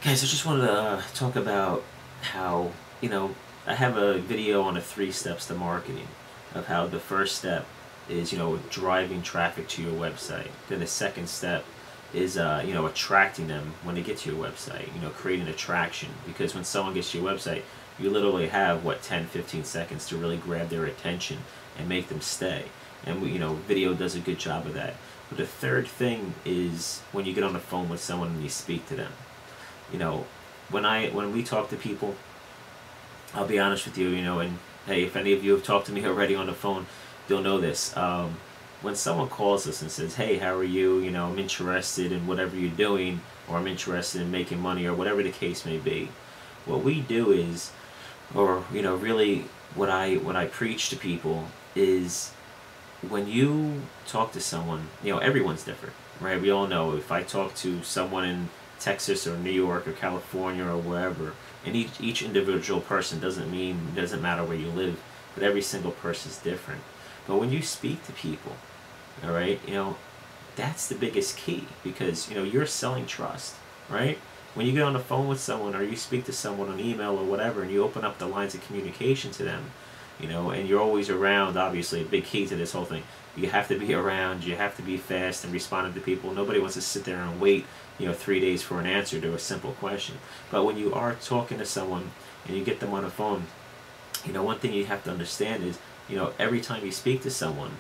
Guys, I just wanted to talk about how, you know, I have a video on the 3 steps to marketing of how the first step is, driving traffic to your website. Then the second step is, attracting them when they get to your website, creating attraction. Because when someone gets to your website, you literally have, 10, 15 seconds to really grab their attention and make them stay. And, video does a good job of that. But the third thing is when you get on the phone with someone and you speak to them. When we talk to people, I'll be honest with you, and hey, if any of you have talked to me already on the phone, you'll know this. When someone calls us and says, hey, how are you? I'm interested in whatever you're doing, or I'm interested in making money, or whatever the case may be. What we do is, or really what I preach to people is, when you talk to someone, everyone's different, right? We all know if I talk to someone in Texas or New York or California or wherever, and each individual person doesn't matter where you live, but every single person is different. But when you speak to people, all right, that's the biggest key, because you're selling trust, right? When you get on the phone with someone or you speak to someone on email or whatever, and you open up the lines of communication to them, and you're always around. Obviously, a big key to this whole thing, you have to be around, you have to be fast and responding to people. Nobody wants to sit there and wait 3 days for an answer to a simple question. But when you are talking to someone and you get them on the phone, one thing you have to understand is, every time you speak to someone,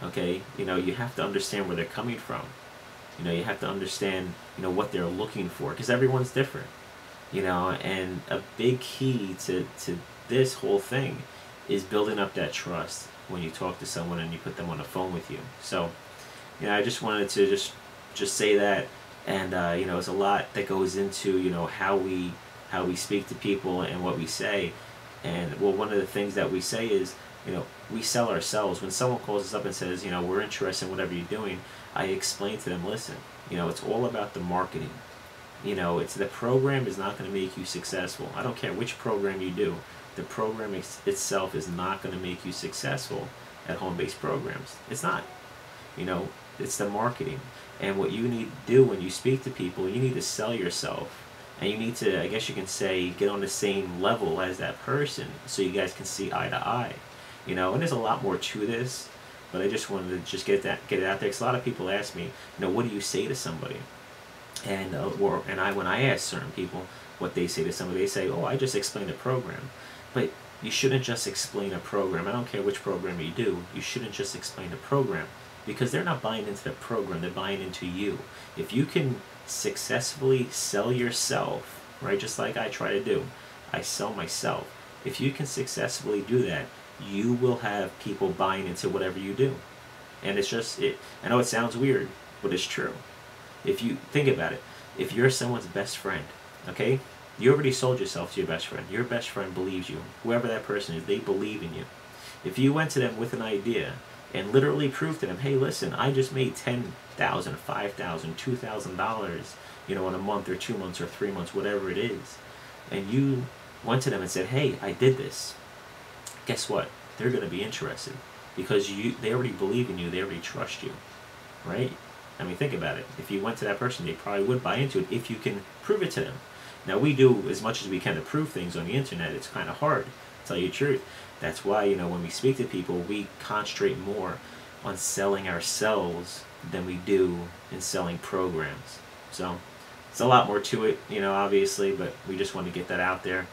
okay, you have to understand where they're coming from. You have to understand what they're looking for, because everyone's different. And a big key to this whole thing is building up that trust when you talk to someone and you put them on the phone with you. So, I just wanted to just say that, and there's a lot that goes into how we speak to people and what we say. And well, one of the things that we say is, we sell ourselves. When someone calls us up and says, we're interested in whatever you're doing, I explain to them, listen, it's all about the marketing. It's the program is not going to make you successful. I don't care which program you do. The program itself is not going to make you successful at home-based programs. It's not. It's the marketing. And what you need to do when you speak to people, you need to sell yourself. And you need to, I guess you can say, get on the same level as that person so you guys can see eye to eye. And there's a lot more to this, but I just wanted to just get it out there, because a lot of people ask me, what do you say to somebody? And when I ask certain people what they say to somebody, they say, oh, I just explained the program. But you shouldn't just explain a program. I don't care which program you do. You shouldn't just explain the program, because they're not buying into the program. They're buying into you. If you can successfully sell yourself, right, just like I try to do, I sell myself. If you can successfully do that, you will have people buying into whatever you do. And it's just, I know it sounds weird, but it's true. If you think about it, if you're someone's best friend, okay, you already sold yourself to your best friend. Your best friend believes you. Whoever that person is, they believe in you. If you went to them with an idea and literally proved to them, hey, listen, I just made $10,000, $5,000, $2,000, in a month or 2 months or 3 months, whatever it is, and you went to them and said, hey, I did this, guess what? They're going to be interested, because they already believe in you. They already trust you, right? I mean, think about it. If you went to that person, they probably would buy into it if you can prove it to them. Now, we do as much as we can to prove things on the internet. It's kind of hard, to tell you the truth. That's why, when we speak to people, we concentrate more on selling ourselves than we do in selling programs. So, it's a lot more to it, obviously, but we just want to get that out there.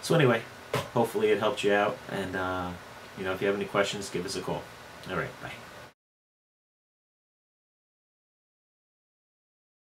So anyway, hopefully it helped you out, and, if you have any questions, give us a call. All right, bye.